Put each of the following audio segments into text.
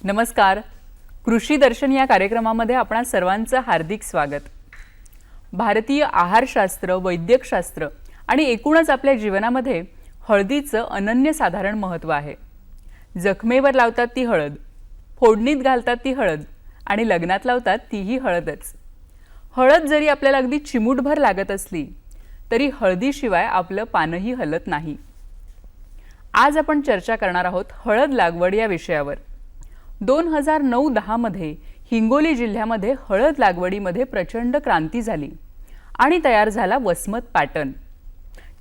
नमस्कार. कृषी दर्शन या कार्यक्रमामध्ये आपणा सर्वांचं हार्दिक स्वागत. भारतीय आहारशास्त्र, वैद्यकशास्त्र आणि एकूणच आपल्या जीवनामध्ये हळदीचं अनन्यसाधारण महत्त्व आहे. जखमेवर लावतात ती हळद, फोडणीत घालतात ती हळद आणि लग्नात लावतात तीही हळदच. हळद जरी आपल्याला अगदी चिमूटभर लागत असली तरी हळदीशिवाय आपलं पानही हलत नाही. आज आपण चर्चा करणार आहोत हळद लागवड या विषयावर. 2009-10 मध्ये हिंगोली जिल्ह्यामध्ये हळद लागवडीमध्ये प्रचंड क्रांती झाली आणि तयार झाला वसमत पॅटर्न.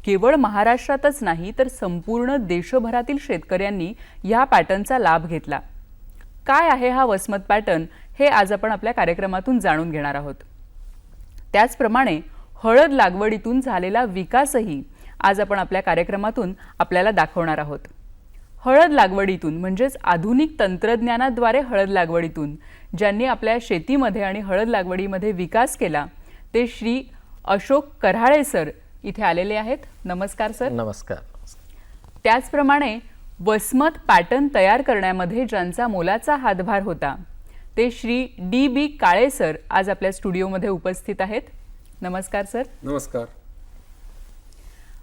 केवळ महाराष्ट्रातच नाही तर संपूर्ण देशभरातील शेतकऱ्यांनी या पॅटर्नचा लाभ घेतला. काय आहे हा वसमत पॅटर्न हे आज आपण आपल्या कार्यक्रमातून जाणून घेणार आहोत. त्याचप्रमाणे हळद लागवडीतून झालेला विकासही आज आपण आपल्या कार्यक्रमातून आपल्याला दाखवणार आहोत. हळद लागवडीतून म्हणजेच आधुनिक तंत्रज्ञानाद्वारे हळद लागवडीतून ज्यांनी आपल्या शेतीमध्ये आणि हळद लागवडीमध्ये विकास केला ते श्री अशोक कराळे सर इथे आलेले आहेत. नमस्कार सर. नमस्कार. त्याचप्रमाणे वसमत पॅटर्न तयार करण्यामध्ये ज्यांचा मोलाचा हातभार होता ते श्री डी.बी. काळे सर आज आपल्या स्टुडिओमध्ये उपस्थित आहेत. नमस्कार सर. नमस्कार.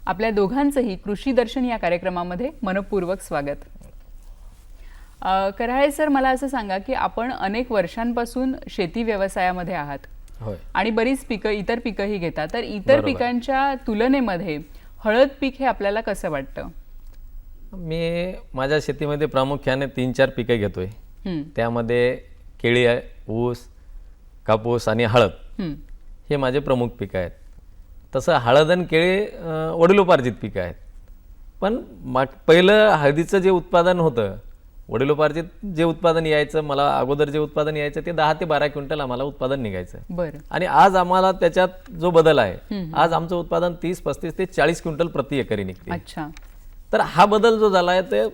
आपल्या दोघांचंही कृषी दर्शन या कार्यक्रमामध्ये मनपूर्वक स्वागत. कराळे सर, मला असं सांगा की आपण अनेक वर्षांपासून शेती व्यवसायामध्ये आहात. होय. आणि बरीच पिकं, इतर पिकंही घेतात. तर इतर पिकांच्या तुलनेमध्ये हळद पीक हे आपल्याला कसं वाटतं? मी माझ्या शेतीमध्ये प्रामुख्याने 3-4 पिकं घेतोय. त्यामध्ये केळी आहे, ऊस, कापूस आणि हळद हे माझे प्रमुख पिकं आहेत. तसं हळद आणि केळी वडिलोपार्जित पिकं आहेत. पण पहिलं हळदीचं जे उत्पादन होतं, वडिलोपार्जित जे उत्पादन यायचं, मला अगोदर जे उत्पादन यायचं ते 10 ते 12 क्विंटल आम्हाला उत्पादन निघायचं. बरं. आणि आज आम्हाला त्याच्यात जो बदल आहे, आज आमचं उत्पादन 30-35 ते 40 क्विंटल प्रति एकरी निघते. अच्छा. तर हा बदल जो झाला आहे ते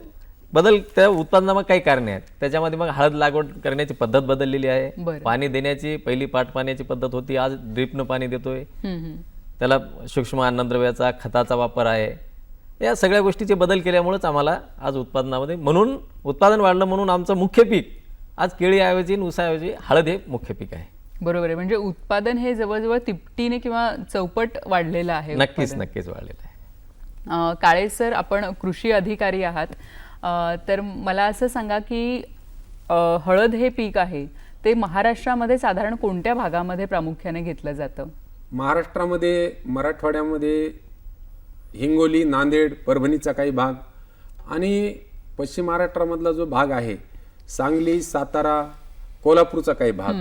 बदल त्या उत्पादनामध्ये काही कारणे आहेत. त्याच्यामध्ये मग हळद लागवड करण्याची पद्धत बदललेली आहे. पाणी देण्याची पहिली पाट पाण्याची पद्धत होती, आज ड्रिपनं पाणी देतोय. त्याला सूक्ष्म अन्नद्रव्याचा, खताचा वापर आहे. या सगळ्या गोष्टीचे बदल केल्यामुळेच आम्हाला आज उत्पादनामध्ये म्हणून उत्पादन वाढलं. म्हणून आमचं मुख्य पीक आज केळीऐवजी ऊसाऐवजी हळद हे मुख्य पीक आहे. बरोबर आहे. म्हणजे उत्पादन हे जवळजवळ तिपटीने किंवा चौपट वाढलेलं आहे. नक्कीच वाढलेलं आहे. काळे सर, आपण कृषी अधिकारी आहात. तर मला असं सांगा की हळद हे पीक आहे ते महाराष्ट्रामध्ये साधारण कोणत्या भागामध्ये प्रामुख्याने घेतलं जातं? महाराष्ट्रामध्ये, मराठवाड्यामध्ये हिंगोली, नांदेड, परभणीचा काही भाग आणि पश्चिम महाराष्ट्रामधला जो भाग आहे, सांगली, सातारा, कोल्हापूरचा काही भाग,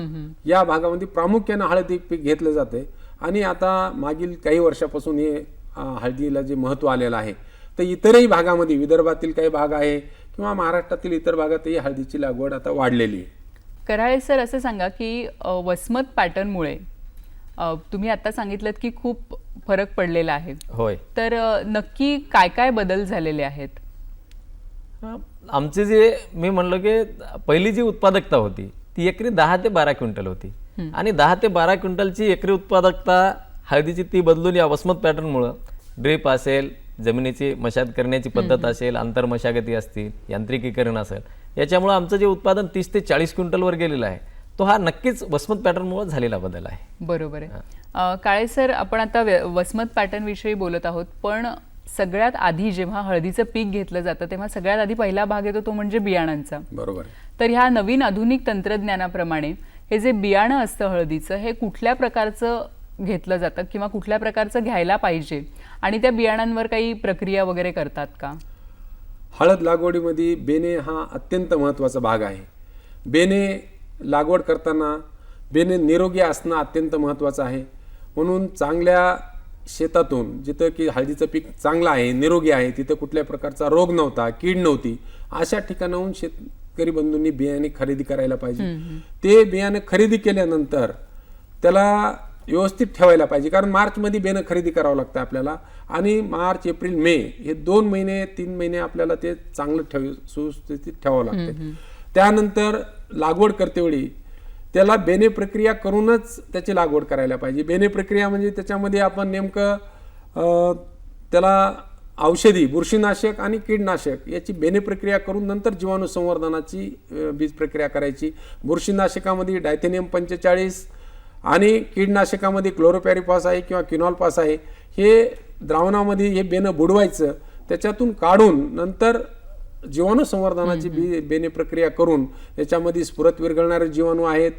या भागामध्ये प्रामुख्याने हळदी पीक घेतलं जाते. आणि आता मागील काही वर्षापासून हे हळदीला जे महत्त्व आलेलं आहे, तर इतरही भागामध्ये, विदर्भातील काही भाग आहे किंवा महाराष्ट्रातील इतर भागातही हळदीची लागवड आता वाढलेली आहे. कराळे सर, असं सांगा की वसमत पॅटर्नमुळे तुम्ही आता सांगितलं की खूप फरक पडलेला आहे. होय. तर नक्की काय काय बदल झालेले आहेत? आमचे जे मी म्हणलो की पहिली जी उत्पादकता होती ती एकरी 10 ते 12 क्विंटल होती. आणि 10 ते 12 क्विंटलची एकरी उत्पादकता हळदीची ती बदलून या वसमत पॅटर्नमुळं ड्रिप असेल, जमिनीची मशागत करण्याची पद्धत असेल, आंतरमशागती असतील, यांत्रिकीकरण असेल, याच्यामुळे आमचं जे उत्पादन 30 ते 40 क्विंटलवर गेलेलं आहे तो हा नक्कीच वसमत पॅटर्नमुळे झालेला बदल आहे. बरोबर आहे. काळे सर, आपण आता वसमत पॅटर्न विषयी बोलत आहोत, पण सगळ्यात आधी जेव्हा हळदीचं पीक घेतलं जातं तेव्हा सगळ्यात आधी पहिला भाग येतो तो म्हणजे बियाणांचा. बरोबर. तर ह्या नवीन आधुनिक तंत्रज्ञानाप्रमाणे हे जे बियाणं असतं हळदीचं, हे कुठल्या प्रकारचं घेतलं जातं किंवा कुठल्या प्रकारचं घ्यायला पाहिजे आणि त्या बियाणांवर काही प्रक्रिया वगैरे करतात का? हळद लागवडीमध्ये बेणे हा अत्यंत महत्त्वाचा भाग आहे. बेणे लागवड करताना बेणे निरोगी असणं अत्यंत महत्त्वाचं आहे. म्हणून चांगल्या शेतातून, जिथं की हळदीचं पीक चांगलं आहे, निरोगी आहे, तिथं कुठल्या प्रकारचा रोग नव्हता, कीड नव्हती, अशा ठिकाणाहून शेतकरी बंधूंनी बियाणे खरेदी करायला पाहिजे. ते बियाणे खरेदी केल्यानंतर त्याला व्यवस्थित ठेवायला पाहिजे. कारण मार्चमध्ये बियाणं खरेदी करावं लागतं आपल्याला. आणि मार्च, एप्रिल, मे हे 2 महिने 3 महिने आपल्याला ते चांगलं सुस्थितीत ठेवावं लागतं. त्यानंतर लागवड करतेवेळी त्याला बेने प्रक्रिया करूनच त्याची लागवड करायला पाहिजे. बेने प्रक्रिया म्हणजे त्याच्यामध्ये आपण नेमकं त्याला औषधी बुरशीनाशक आणि कीडनाशक याची बेने प्रक्रिया करून नंतर जीवाणू संवर्धनाची बीज प्रक्रिया करायची. बुरशीनाशकामध्ये डायथेनियम 45 आणि कीडनाशकामध्ये क्लोरोपॅरिफॉस आहे किंवा क्विनॉलपास आहे. हे द्रावणामध्ये हे बेनं बुडवायचं, त्याच्यातून काढून नंतर जीवाणू संवर्धनाची बेने प्रक्रिया करून याच्यामध्ये स्फुरत विरघळणारे जीवाणू आहेत,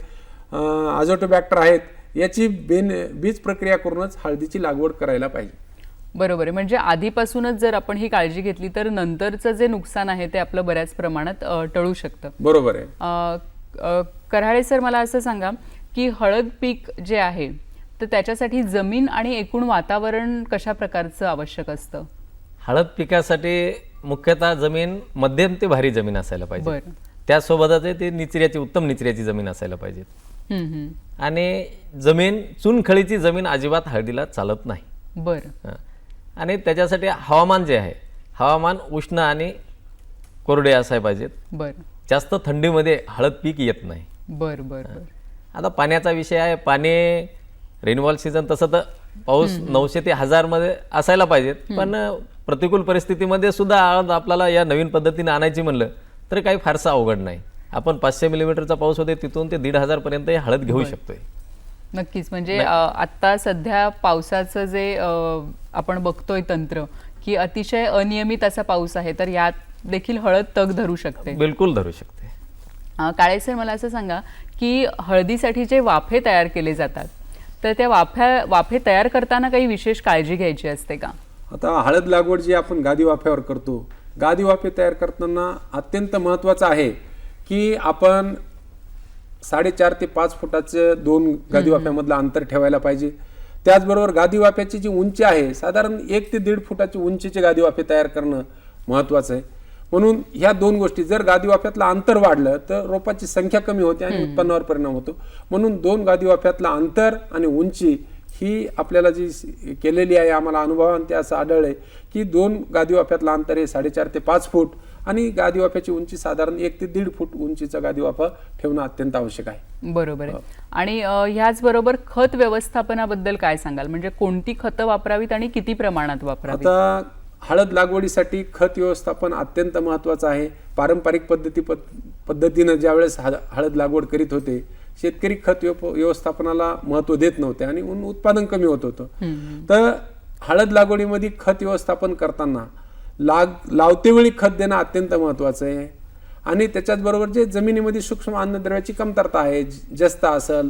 अझोटोबॅक्टर आहेत, याची बीज प्रक्रिया करूनच हळदीची लागवड करायला पाहिजे. बरोबर आहे. म्हणजे आधीपासूनच जर आपण ही काळजी घेतली तर नंतरचं जे नुकसान आहे ते आपलं बऱ्याच प्रमाणात टळू शकतं. बरोबर आहे. कराळे सर, मला असं सांगा की हळद पीक जे आहे तर त्याच्यासाठी जमीन आणि एकूण वातावरण कशा प्रकारचं आवश्यक असतं? हळद पिकासाठी मुख्यतः जमीन मध्यम ते भारी जमीन असायला पाहिजे. बरं. त्यासोबतच ते निचऱ्याची, उत्तम निचऱ्याची जमीन असायला पाहिजे. आणि जमीन चुनखळीची जमीन अजिबात हळदीला चालत नाही. बरं. आणि त्याच्यासाठी हवामान जे आहे, हवामान उष्ण आणि कोरडे असायला पाहिजेत. बरं. जास्त थंडीमध्ये हळद पीक येत नाही. बरं बरं बरं. आता पाण्याचा विषय आहे. पाणी रेनवॉल सीझन तसं तर पाऊस 900 ते 1000 मध्ये असायला पाहिजेत, पण प्रतिकूल परिस्थितीमध्ये सुद्धा हळद आपल्याला या नवीन पद्धतीने आणायची म्हणलं तर काही फारसं अवघड नाही. आपण 500 मिलीमीटरचा पाऊस होते तिथून ते 1500 पर्यंत हळद घेऊ शकतोय. नक्कीच. म्हणजे आता सध्या पावसाचं जे आपण बघतोय तंत्र की अतिशय अनियमित असा पाऊस आहे, तर यात देखील हळद तग धरू शकते. बिलकुल धरू शकते. काळे सर, मला असं सांगा की हळदीसाठी जे वाफे तयार केले जातात तर त्या वाफे तयार करताना काही विशेष काळजी घ्यायची असते का? आता हळद लागवड जी आपण गादी वाफ्यावर करतो, गादी वाफे तयार करताना अत्यंत महत्त्वाचं आहे की आपण 4.5 ते 5 फुटाचं 2 गादी वाफ्यामधलं अंतर ठेवायला पाहिजे. त्याचबरोबर गादी वाफ्याची जी उंची आहे साधारण 1 ते 1.5 फुटाची उंचीचे गादी वाफे तयार करणं महत्त्वाचं आहे. म्हणून ह्या दोन गोष्टी, जर गादी वाफ्यातलं अंतर वाढलं तर रोपाची संख्या कमी होते आणि उत्पन्नावर परिणाम होतो. म्हणून 2 गादी वाफ्यातलं अंतर आणि उंची ही आपल्याला जी केलेली आहे, आम्हाला अनुभवाने असं आढळलंय की 2 गादी वाफ्यातलं अंतर हे 4.5 ते 5 फूट आणि गादी वाफ्याची उंची साधारण 1 ते 1.5 फूट उंचीचा गादी वाफा ठेवणं अत्यंत आवश्यक आहे. बरोबर आहे. आणि ह्याचबरोबर खत व्यवस्थापनाबद्दल काय सांगाल? म्हणजे कोणती खतं वापरावीत आणि किती प्रमाणात वापरावीत? आता हळद लागवडीसाठी खत व्यवस्थापन अत्यंत महत्त्वाचं आहे. पारंपरिक पद्धतीनं ज्यावेळेस हळद लागवड करीत होते, शेतकरी खत व्यवस्थापनाला महत्त्व देत नव्हते आणि उत्पादन कमी होत होतं. तर हळद लागवडीमध्ये खत व्यवस्थापन करताना लावतेवेळी खत देणं अत्यंत महत्त्वाचं आहे. आणि त्याच्याचबरोबर जे जमिनीमध्ये सूक्ष्म अन्नद्रव्याची कमतरता आहे, जस्ता असेल,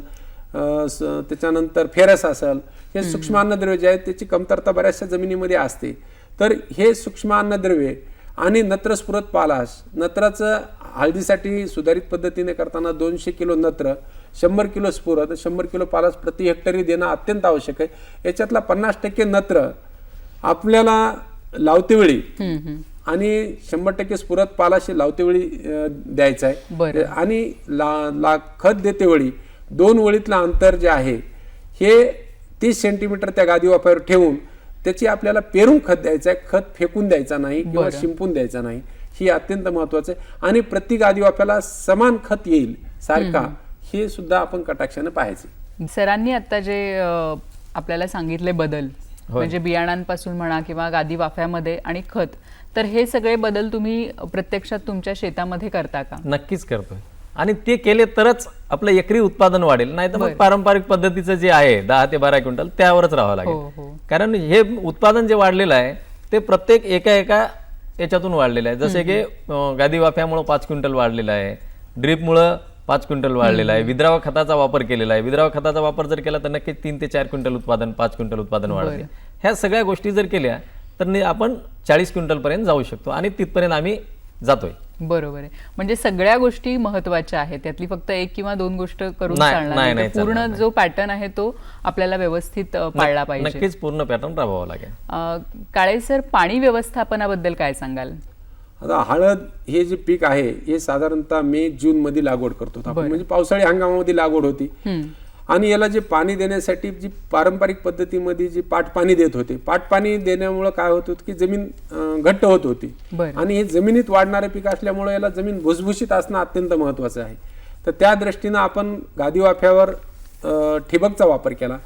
त्याच्यानंतर फेरस असेल, हे सूक्ष्म अन्नद्रव्य जे आहेत त्याची कमतरता बऱ्याचशा जमिनीमध्ये असते. तर हे सूक्ष्म अन्नद्रव्ये आणि नत्र स्फुरत पालाश, नत्राचं हळदीसाठी सुधारित पद्धतीने करताना 200 किलो नत्र, 100 किलो स्फुरत, 100 किलो पालाश प्रति हेक्टरी देणं अत्यंत आवश्यक आहे. याच्यातला 50% नत्र आपल्याला लावतेवेळी आणि 100% स्फुरत पालाश लावतेवेळी द्यायचं आहे. आणि खत देतेवेळी 2 ओळीतलं अंतर जे आहे हे 30 सेंटीमीटर त्या गादी वाफ्यावर ठेवून त्याची आपल्याला पेरून खत द्यायचं आहे. खत फेकून द्यायचा नाही किंवा शिंपून द्यायचा नाही, ही अत्यंत महत्वाचं आहे. आणि प्रति गादी वाफ्याला समान खत येईल सारखा, हे सुद्धा आपण कटाक्षाने पाहायचे. सरांनी आता जे आपल्याला सांगितले बदल, म्हणजे बियाणांपासून म्हणा किंवा गादी वाफ्यामध्ये आणि खत, तर हे सगळे बदल तुम्ही प्रत्यक्षात तुमच्या शेतामध्ये करता का? नक्कीच करतोय. आणि ते केले तरच आपलं एकरी उत्पादन वाढेल, नाही तर मग पारंपरिक पद्धतीचं जे आहे 10 ते 12 क्विंटल त्यावरच राहावं लागेल. कारण हे उत्पादन जे वाढलेलं आहे ते प्रत्येक एका याच्यातून वाढलेलं आहे. जसे की गादी वाफ्यामुळे 5 क्विंटल वाढलेलं आहे, ड्रीपमुळं 5 क्विंटल वाढलेला आहे, विद्रावक खताचा वापर केलेला आहे. विद्रावक खताचा वापर जर केला तर नक्कीच 3 ते 4 क्विंटल उत्पादन, 5 क्विंटल उत्पादन वाढते. ह्या सगळ्या गोष्टी जर केल्या तर आपण 40 क्विंटल पर्यंत जाऊ शकतो आणि तिथपर्यंत आम्ही जातोय. बरोबर आहे. म्हणजे सगळ्या गोष्टी महत्त्वाच्या आहेत, त्यातली फक्त 1 किंवा 2 गोष्ट करून चालणार नाही. पूर्ण जो पॅटर्न आहे तो आपल्याला व्यवस्थित पाळला पाहिजे. नक्कीच पूर्ण पॅटर्न राबवावा लागेल. काळे सर, पाणी व्यवस्थापनाबद्दल काय सांगाल? आता हळद हे जे पीक आहे हे साधारणतः मे जून मध्ये लागवड करतो आपण, म्हणजे पावसाळी हंगामामध्ये लागवड होती. आणि याला जे पाणी देण्यासाठी जी पारंपरिक पद्धतीमध्ये जी पाटपाणी देत होते, पाटपाणी देण्यामुळे काय होत होतं की जमीन घट्ट होत होती. आणि हे जमिनीत वाढणारे पीक असल्यामुळे याला जमीन भुसभुशीत असणं अत्यंत महत्वाचं आहे. तर त्या दृष्टीनं आपण गादी वाफ्यावर ठिबकचा वापर केला.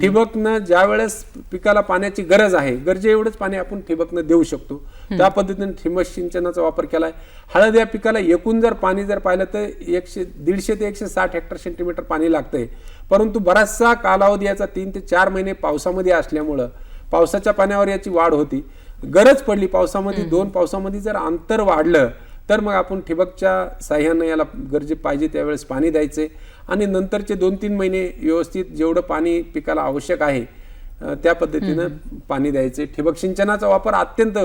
ठिबकनं ज्या वेळेस पिकाला पाण्याची गरज आहे, गरजे एवढंच पाणी आपण ठिबकनं देऊ शकतो. त्या पद्धतीने ठिबक सिंचनाचा वापर केलाय. हळद या पिकाला एकूण जर पाणी जर पाहिलं तर 150 ते 160 हेक्टर सेंटीमीटर पाणी लागतंय. परंतु बराचसा कालावधी याचा 3 ते 4 महिने पावसामध्ये असल्यामुळं पावसाच्या पाण्यावर याची वाढ होती. गरज पडली पावसामध्ये, 2 पावसामध्ये जर अंतर वाढलं तर मग आपण ठिबकच्या साह्यानं याला गरजे पाहिजे त्यावेळेस पाणी द्यायचे आणि नंतरचे 2-3 महिने व्यवस्थित जेवढं पाणी पिकाला आवश्यक आहे त्या पद्धतीनं पाणी द्यायचे. ठिबक सिंचनाचा वापर अत्यंत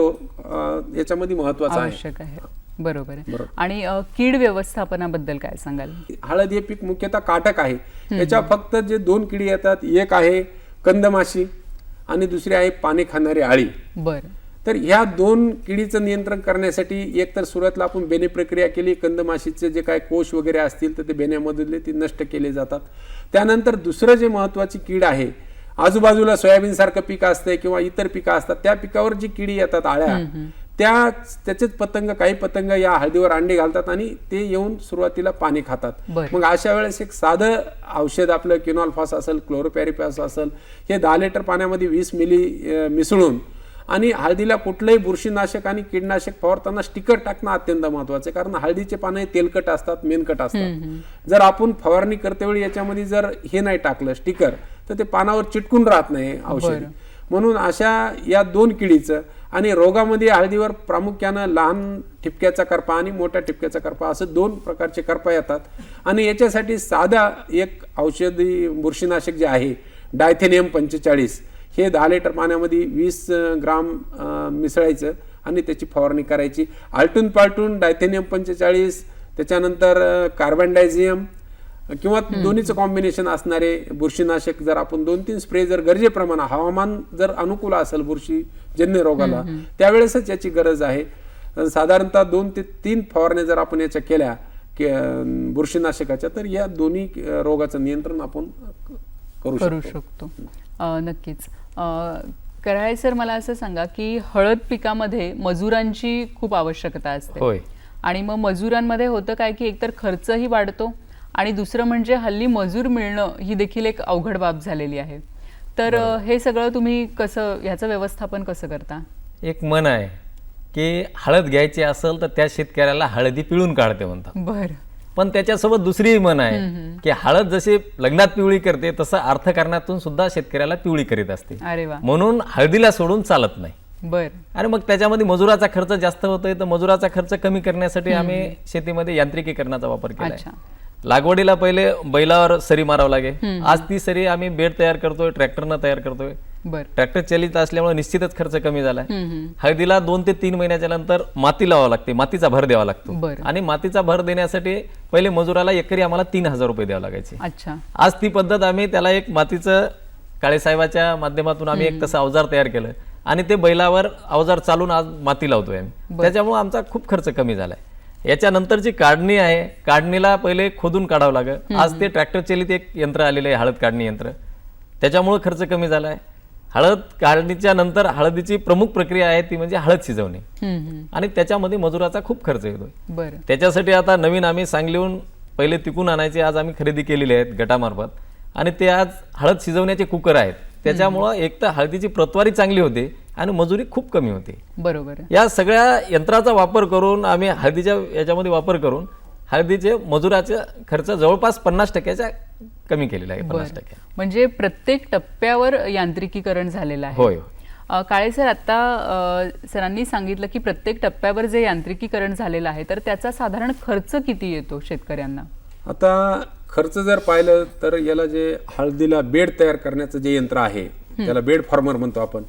याच्यामध्ये महत्वाचा आवश्यक आहे. बरोबर आहे. आणि कीड व्यवस्थापनाबद्दल काय सांगाल? हळद हे पीक मुख्यतः काटक आहे. याच्या फक्त जे 2 किडी येतात, एक आहे कंदमाशी आणि दुसरी आहे पाने खाणारी आळी. बरं. तर ह्या 2 किडीचं नियंत्रण करण्यासाठी एक तर सुरुवातीला आपण बेणे प्रक्रिया केली. कंदमाशीचे जे काय कोश वगैरे असतील तर ते बेण्यामधले ते नष्ट केले जातात. त्यानंतर दुसरं जे महत्वाची कीड आहे, आजूबाजूला सोयाबीन सारखं पीक असतंय किंवा इतर पिकं असतात त्या पिकावर जी किडी येतात आळ्या, त्याचेच पतंग, काही पतंग या हळदीवर अंडे घालतात आणि ते येऊन सुरुवातीला पाणी खातात. मग अशा वेळेस एक साधं औषध आपलं क्विनॉल्फॉस असेल, क्लोरोपॅरिफॉस असेल, हे 10 लिटर पाण्यामध्ये 20 मिली मिसळून आणि हळदीला कुठलंही बुरशीनाशक आणि कीडनाशक फवारताना स्टिकर टाकणं अत्यंत महत्वाचं आहे. कारण हळदीचे पानं तेलकट असतात, मेनकट असतात. जर आपण फवारणी करतेवेळी याच्यामध्ये जर हे नाही टाकलं स्टिकर तर ते पानावर चिटकून राहत नाही औषध. म्हणून अशा या 2 किडीचं आणि रोगामध्ये हळदीवर प्रामुख्यानं लहान ठिपक्याचा करपा आणि मोठ्या ठिपक्याचा करपा असं 2 प्रकारचे करपा येतात. आणि याच्यासाठी साधा एक औषधी बुरशीनाशक जे आहे डायथेनियम 45, हे 10 लिटर पाण्यामध्ये 20 ग्राम मिसळायचं आणि त्याची फवारणी करायची. आलटून पालटून डायथेनियम 45, त्याच्यानंतर कार्बनडायझियम किंवा दोन्हीचं कॉम्बिनेशन असणारे बुरशीनाशक जर आपण 2-3 स्प्रे जर गरजेप्रमाणे, हवामान जर अनुकूल असेल बुरशीजन्य रोगाला त्यावेळेसच याची गरज आहे. साधारणतः 2 ते 3 फवारण्या जर आपण याच्या केल्या बुरशीनाशकाच्या तर या दोन्ही रोगाचं नियंत्रण आपण करू शकतो. नक्कीच. कराळे सर, मला असं सांगा की हळद पिकामध्ये मजुरांची खूप आवश्यकता असते. होय. आणि मग मजुरांमध्ये होतं काय की एकतर खर्चही वाढतो आणि दुसरं म्हणजे हल्ली मजूर मिळणं ही देखील एक अवघड बाब झालेली आहे. तर हे सगळं तुम्ही कसं, ह्याचं व्यवस्थापन कसं करता? एक मन आहे की हळद घ्यायची असेल तर त्या शेतकऱ्याला हळदी पिळून काढते म्हणतात. बरं. पण त्याच्यासोबत दुसरीही म्हण आहे की हळद जशी लग्नात पिवळी करते तसं अर्थकारणातून सुद्धा शेतकऱ्याला पिवळी करीत असते. अरे वा. म्हणून हळदीला सोडून चालत नाही. बर. आणि मग त्याच्यामध्ये मजुराचा खर्च जास्त होतोय तर मजुराचा खर्च कमी करण्यासाठी आम्ही शेतीमध्ये यांत्रिकीकरणाचा वापर केला. लागवडीला पहिले बैलावर सरी मारावं लागे. आज ती सरी आम्ही बेड तयार करतोय, ट्रॅक्टरनं तयार करतोय. ट्रॅक्टर चालित असल्यामुळे निश्चितच खर्च कमी झालाय. हळदीला 2 ते 3 महिन्याच्या नंतर माती लावावं लागते, मातीचा भर द्यावा लागतो. आणि मातीचा भर देण्यासाठी पहिले मजुराला एकरी आम्हाला 3000 रुपये द्यावे लागायचे. आज ती पद्धत आम्ही त्याला एक मातीचं काळेसाहेबाच्या माध्यमातून आम्ही एक तसं अवजार तयार केलं आणि ते बैलावर अवजार चालून आज माती लावतोय आम्ही. त्याच्यामुळे आमचा खूप खर्च कमी झालाय. याच्यानंतरची काढणी आहे, काढणीला पहिले खोदून काढावं लागेल. आज ते ट्रॅक्टर चालित एक यंत्र आलेलं आहे, हळद काढणी यंत्र. त्याच्यामुळे खर्च कमी झालाय. हळद काढणीच्या नंतर हळदीची प्रमुख प्रक्रिया आहे ती म्हणजे हळद शिजवणे आणि त्याच्यामध्ये मजुराचा खूप खर्च येतोय. त्याच्यासाठी आता नवीन आम्ही सांगलीहून पहिले तिकून आणायचे, आज आम्ही खरेदी केलेली आहेत गटामार्फत. आणि ते आज हळद शिजवण्याचे कुकर आहेत. त्याच्यामुळं एक तर हळदीची प्रतवारी चांगली होते आणि मजुरी खूप कमी होते. बरोबर. या सगळ्या यंत्राचा वापर करून आम्ही हळदीच्या याच्यामध्ये वापर करून हळदीचे मजुराचा खर्च जवळपास 50% कमी केलेला आहे. 50%. म्हणजे प्रत्येक टप्प्यावर यांत्रिकीकरण झालेलं आहे. होय. काळे सर, आता सरांनी सांगितलं की प्रत्येक टप्प्यावर जे यांत्रिकीकरण झालेलं आहे तर त्याचा साधारण खर्च किती येतो शेतकऱ्यांना? आता खर्च जर पाहिलं तर याला जे हळदीला बेड तयार करण्याचं जे यंत्र आहे त्याला बेड फॉर्मर म्हणतो आपण,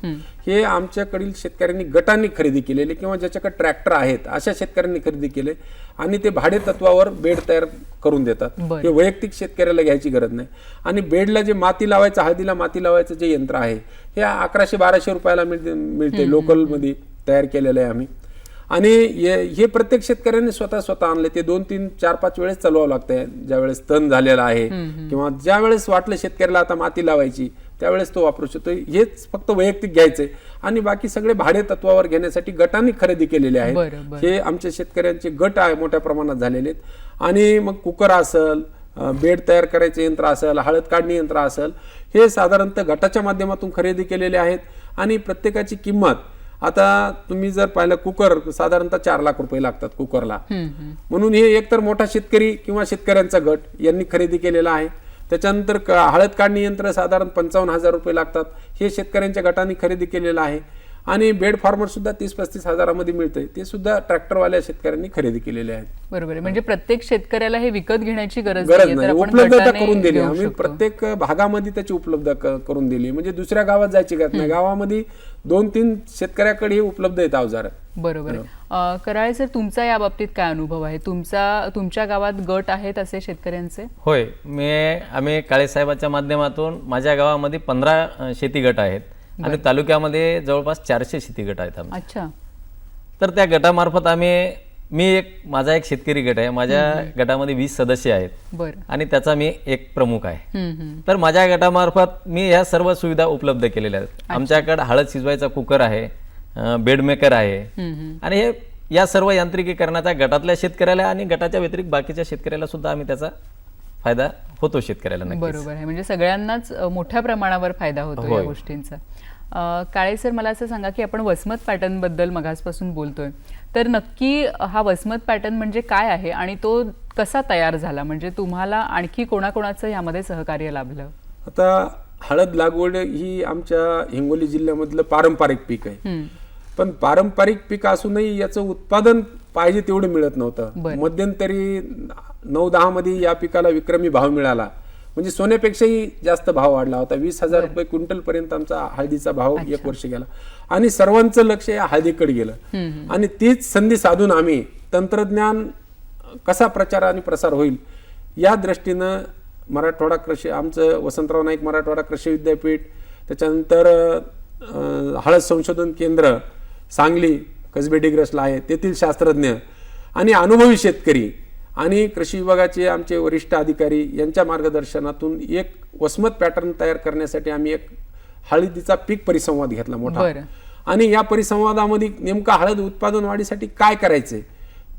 हे आमच्याकडील शेतकऱ्यांनी गटांनी खरेदी केलेले किंवा ज्याच्याकडे ट्रॅक्टर आहेत अशा शेतकऱ्यांनी खरेदी केले आणि ते भाडे तत्वावर बेड तयार करून देतात. हे वैयक्तिक शेतकऱ्याला घ्यायची गरज नाही. आणि बेडला जे माती लावायचं, हळदीला माती लावायचं जे यंत्र आहे हे 1100-1200 रुपयाला मिळते. लोकलमध्ये तयार केलेलं आहे आम्ही. आणि हे प्रत्येक शेतकऱ्यांनी स्वतः आणले. ते 2-3-4-5 वेळेस चालवावं लागतंय. ज्यावेळेस तण झालेला आहे किंवा ज्या वेळेस वाटलं शेतकऱ्याला आता माती लावायची त्यावेळेस तो वापरू शकतो. हेच फक्त वैयक्तिक घ्यायचंय आणि बाकी सगळे भाडे तत्वावर घेण्यासाठी गटांनी खरेदी केलेले आहेत. हे आमच्या शेतकऱ्यांचे गट आहे मोठ्या प्रमाणात झालेले आहेत. आणि मग कुकर असेल, बेड तयार करायचे यंत्र असेल, हळद काढणी यंत्र असेल, हे साधारणतः गटाच्या माध्यमातून खरेदी केलेले आहेत. आणि प्रत्येकाची किंमत, आता तुम्ही जर पाहिलं कुकर साधारणतः 4 लाख रुपये लागतात कुकरला. म्हणून हे एकतर मोठा शेतकरी किंवा शेतकऱ्यांचा गट यांनी खरेदी केलेला आहे. त्याच्यानंतर हळद काढणी यंत्र साधारण 55,000 रुपये लागतात, हे शेतकऱ्यांच्या गटाने खरेदी केलेलं आहे. आणि बेड फॉर्मर सुद्धा 30-35 हजारामध्ये मिळतंय, ते सुद्धा ट्रॅक्टरवाल्या शेतकऱ्यांनी खरेदी केलेले आहेत. बरोबर आहे. म्हणजे प्रत्येक शेतकऱ्याला हे विकत घेण्याची गरज नाही, उपलब्धता करून दिली आम्ही. प्रत्येक भागामध्ये त्याची उपलब्धता करून दिली. म्हणजे दुसऱ्या गावात जायची गरज नाही, गावामध्ये 2-3 शेतकऱ्याकडे हे उपलब्ध आहेत अवजार. बरोबर आहे. कराळे सर, तुमचा या बाबतीत काय अनुभव आहे? तुमच्या गावात गट आहेत असे शेतकऱ्यांचे? होय, आम्ही काळे साहेबाच्या माध्यमातून माझ्या गावामध्ये 15 शेती गट आहेत आणि तालुक्यामध्ये जवळपास 400 शेती गट आहेत आमचे. अच्छा. तर त्या गटामार्फत माझा एक शेतकरी गट आहे, माझ्या गटामध्ये 20 सदस्य आहेत. बरं. आणि त्याचा मी एक प्रमुख आहे. तर माझ्या गटामार्फत मी ह्या सर्व सुविधा उपलब्ध केलेल्या आहेत. आमच्याकडे हळद शिजवायचा कुकर आहे, बेड मेकर आहे, आणि हे या सर्व यांत्रिकीकरणाचा गटातल्या शेतकऱ्याला आणि गटाच्या व्यतिरिक्त बाकीच्या शेतकऱ्याला सुद्धा आम्ही त्याचा फायदा होतो शेतकऱ्याला. बरोबर आहे. म्हणजे सगळ्यांनाच मोठ्या प्रमाणावर फायदा होतो या गोष्टींचा. काळे सर, मला असं सांगा की आपण वसमत पॅटर्न बद्दल मगासपासून बोलतोय, तर नक्की हा वसमत पॅटर्न म्हणजे काय आहे आणि तो कसा तयार झाला? म्हणजे तुम्हाला आणखी कोणाकोणाचं यामध्ये सहकार्य लाभलं? आता हळद लागवड ही आमच्या हिंगोली जिल्ह्यामधलं पारंपरिक पीक आहे. पण पारंपरिक पीक असूनही याचं उत्पादन पाहिजे तेवढं मिळत नव्हतं. मध्यंतरी 9-10 मध्ये या पिकाला विक्रमी भाव मिळाला, म्हणजे सोन्यापेक्षाही जास्त भाव वाढला होता. 20,000 रुपये क्विंटल पर्यंत आमचा हळदीचा भाव 1 वर्ष गेला. आणि सर्वांचं लक्ष या हळदीकडे गेलं. आणि तीच संधी साधून आम्ही तंत्रज्ञान कसा प्रचार आणि प्रसार होईल या दृष्टीनं मराठवाडा कृषी, आमचं वसंतराव नाईक मराठवाडा कृषी विद्यापीठ, त्याच्यानंतर हळद संशोधन केंद्र सांगली कसबे डिग्रसला आहे, तेथील शास्त्रज्ञ आणि अनुभवी शेतकरी आणि कृषी विभागाचे आमचे वरिष्ठ अधिकारी यांच्या मार्गदर्शनातून एक वसमत पॅटर्न तयार करण्यासाठी आम्ही एक हळदीचा पीक परिसंवाद घेतला मोठा. आणि या परिसंवादामध्ये नेमका हळद उत्पादन वाढीसाठी काय करायचे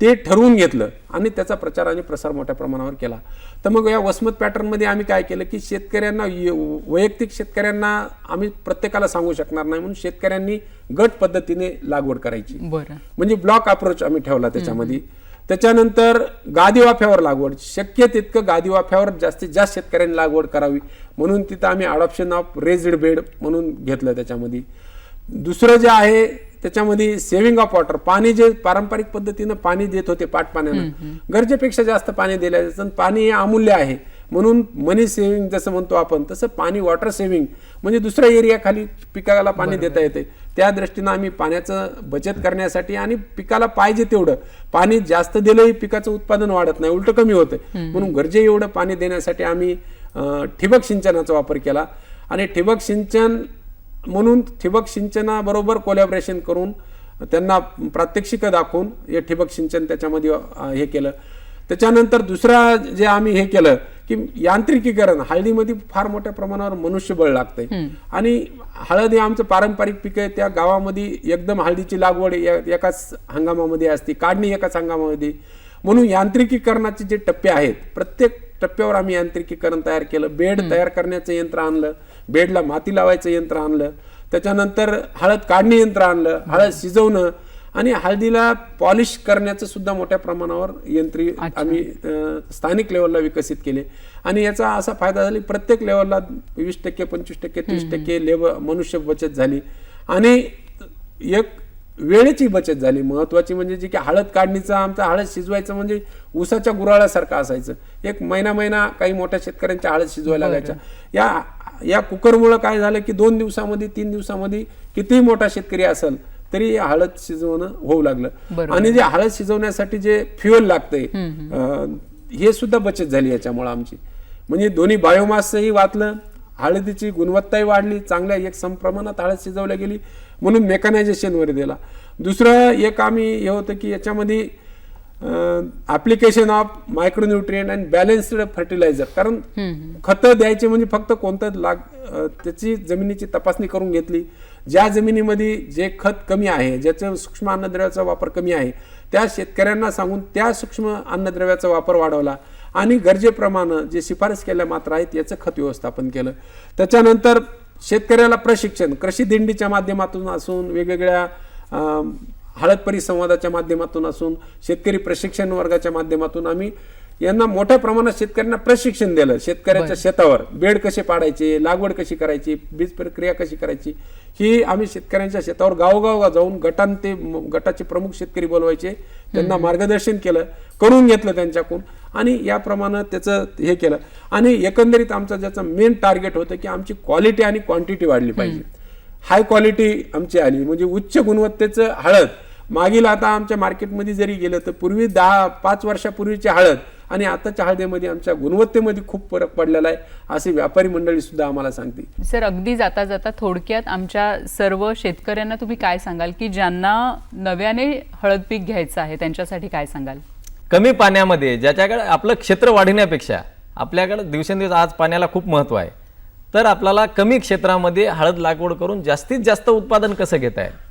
ते ठरवून घेतलं आणि त्याचा प्रचार आणि प्रसार मोठ्या प्रमाणावर केला. तर मग या वसमत पॅटर्नमध्ये आम्ही काय केलं की शेतकऱ्यांना, वैयक्तिक शेतकऱ्यांना आम्ही प्रत्येकाला सांगू शकणार नाही, म्हणून शेतकऱ्यांनी गट पद्धतीने लागवड करायची. म्हणजे ब्लॉक अप्रोच आम्ही ठेवला त्याच्यामध्ये. त्याच्यानंतर गादी वाफ्यावर लागवड, शक्य तितकं गादी वाफ्यावर जास्तीत जास्त शेतकऱ्यांनी लागवड करावी, म्हणून तिथं आम्ही अडॉप्शन ऑफ रेज्ड बेड म्हणून घेतलं. त्याच्यामध्ये दुसरं जे आहे त्याच्यामध्ये सेव्हिंग ऑफ वॉटर, पाणी जे पारंपरिक पद्धतीनं पाणी देत होते पाटपाण्यानं, गरजेपेक्षा जास्त पाणी दिलं. पाणी हे अमूल्य आहे, म्हणून मनी सेव्हिंग जसं म्हणतो आपण, तसं पाणी वॉटर सेव्हिंग म्हणजे दुसऱ्या एरिया खाली पिकाला पाणी देता येते. त्या दृष्टीनं आम्ही पाण्याचं बचत करण्यासाठी आणि पिकाला पाहिजे तेवढं पाणी जास्त दिलंही पिकाचं उत्पादन वाढत नाही, उलट कमी होतं. म्हणून गरजे एवढं पाणी देण्यासाठी आम्ही ठिबक सिंचनाचा वापर केला. आणि ठिबक सिंचन म्हणून ठिबक सिंचनाबरोबर कोलॅबरेशन करून त्यांना प्रात्यक्षिकं दाखवून हे ठिबक सिंचन त्याच्यामध्ये हे केलं. त्याच्यानंतर दुसरा जे आम्ही हे केलं की यांत्रिकीकरण, हळदीमध्ये फार मोठ्या प्रमाणावर मनुष्यबळ लागतंय आणि हळद हे आमचं पारंपरिक पीक आहे. त्या गावामध्ये एकदम हळदीची लागवड एकाच हंगामामध्ये असते, काढणी एकाच हंगामामध्ये, म्हणून यांत्रिकीकरणाचे जे टप्पे आहेत प्रत्येक टप्प्यावर आम्ही यांत्रिकीकरण तयार केलं. बेड तयार करण्याचं यंत्र आणलं, बेडला माती लावायचं यंत्र आणलं, त्याच्यानंतर हळद काढणी यंत्र आणलं, हळद शिजवणं आणि हळदीला पॉलिश करण्याचं सुद्धा मोठ्या प्रमाणावर यंत्री आम्ही स्थानिक लेवलला विकसित केले. आणि याचा असा फायदा झाला, प्रत्येक लेवलला 20%, 25%, 30% लेबर मनुष्य बचत झाली आणि एक वेळेची बचत झाली. महत्वाची म्हणजे जी की हळद काढणीचा आमचा हळद शिजवायचं म्हणजे उसाच्या गुराळासारखं असायचं. एक महिना काही मोठ्या शेतकऱ्यांच्या हळद शिजवायला लागायच्या. या कुकरमुळं काय झालं की 2 दिवसामध्ये 3 दिवसामध्ये कितीही मोठा शेतकरी असेल तरी हळद शिजवणं होऊ लागलं. आणि जे हळद शिजवण्यासाठी जे फ्युएल लागतंय हे सुद्धा बचत झाली याच्यामुळे आमची. म्हणजे दोन्ही बायोमासही वाचलं, हळदीची गुणवत्ताही वाढली, चांगल्या एक समप्रमाणात हळद शिजवल्या गेली, म्हणून मेकॅनायझेशन वर दिला. दुसरं एक आम्ही हे होतं की याच्यामध्ये application of micronutrient and balanced fertilizer. कारण खतं द्यायचे म्हणजे फक्त कोणतं त्याची जमिनीची तपासणी करून घेतली, ज्या जमिनीमध्ये जे खत कमी आहे, ज्याचं सूक्ष्म अन्नद्रव्याचा वापर कमी आहे, त्या शेतकऱ्यांना सांगून त्या सूक्ष्म अन्नद्रव्याचा वापर वाढवला आणि गरजेप्रमाणे जे शिफारस केल्या मात्रा आहेत याचं खत व्यवस्थापन केलं. त्याच्यानंतर शेतकऱ्याला प्रशिक्षण कृषी दिंडीच्या माध्यमातून असून, वेगवेगळ्या हळद परिसंवादाच्या माध्यमातून असून, शेतकरी प्रशिक्षण वर्गाच्या माध्यमातून आम्ही यांना मोठ्या प्रमाणात शेतकऱ्यांना प्रशिक्षण दिलं. शेतकऱ्याच्या शेतावर बेड कसे पाडायचे, लागवड कशी करायची, बीज प्रक्रिया कशी करायची, ही आम्ही शेतकऱ्यांच्या शेतावर गावोगाव जाऊन गटाचे प्रमुख शेतकरी बोलवायचे, त्यांना मार्गदर्शन केलं, करून घेतलं त्यांच्याकडून आणि याप्रमाणे त्याचं हे केलं. आणि एकंदरीत आमचं ज्याचं मेन टार्गेट होतं की आमची क्वालिटी आणि क्वांटिटी वाढली पाहिजे. हाय क्वालिटी आमची आली म्हणजे उच्च गुणवत्तेचं हळद. मागील आता आमच्या मार्केटमध्ये जरी गेलं तर पूर्वी 10-5 वर्षापूर्वीची हळद आणि आताच्या हळदीमध्ये आमच्या गुणवत्तेमध्ये खूप फरक पडलेला आहे, असे व्यापारी मंडळी सुद्धा आम्हाला सांगते. सर, अगदी जाता जाता थोडक्यात आमच्या सर्व शेतकऱ्यांना तुम्ही काय सांगाल की ज्यांना नव्याने हळद पीक घ्यायचं आहे त्यांच्यासाठी काय सांगाल? कमी पाण्यामध्ये ज्याच्याकडे आपलं क्षेत्र वाढवण्यापेक्षा आपल्याकडे दिवसेंदिवस आज पाण्याला खूप महत्त्व आहे, तर आपल्याला कमी क्षेत्रामध्ये हळद लागवड करून जास्तीत जास्त उत्पादन कसं घेता येईल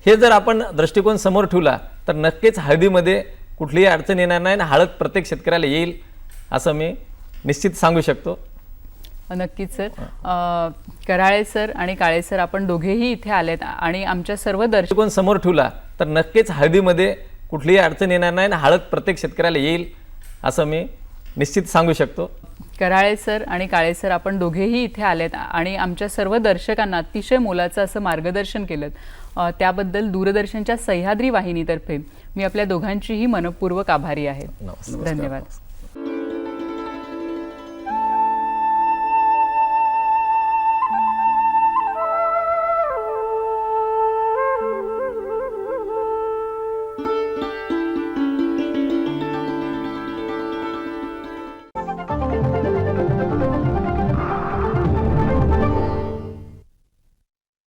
हे जर आपण दृष्टिकोन समोर ठेवला तर नक्कीच हळदीमध्ये कुठलीही अडचण येणार नाही आणि हळद प्रत्येक शेतकऱ्याला येईल असं मी निश्चित सांगू शकतो. नक्कीच सर. कराळे सर आणि काळे सर, आपण दोघेही इथे आलेत आणि आमच्या सर्व दृष्टिकोन समोर ठेवला तर नक्कीच हळदीमध्ये कुठलीही अडचण येणार नाही आणि हळद प्रत्येक शेतकऱ्याला येईल असं मी निश्चित सांगू शकतो. कराळे सर आणि काळे सर, आपण दोघेही इथे आलेत आणि आमच्या सर्व दर्शकांना अतिशय मोलाचं असं मार्गदर्शन केलं. त्याबद्दल दूरदर्शनच्या सह्याद्री वाहिनीतर्फे मी आपल्या दोघांचीही मनपूर्वक आभारी आहे. नमस्कार. धन्यवाद.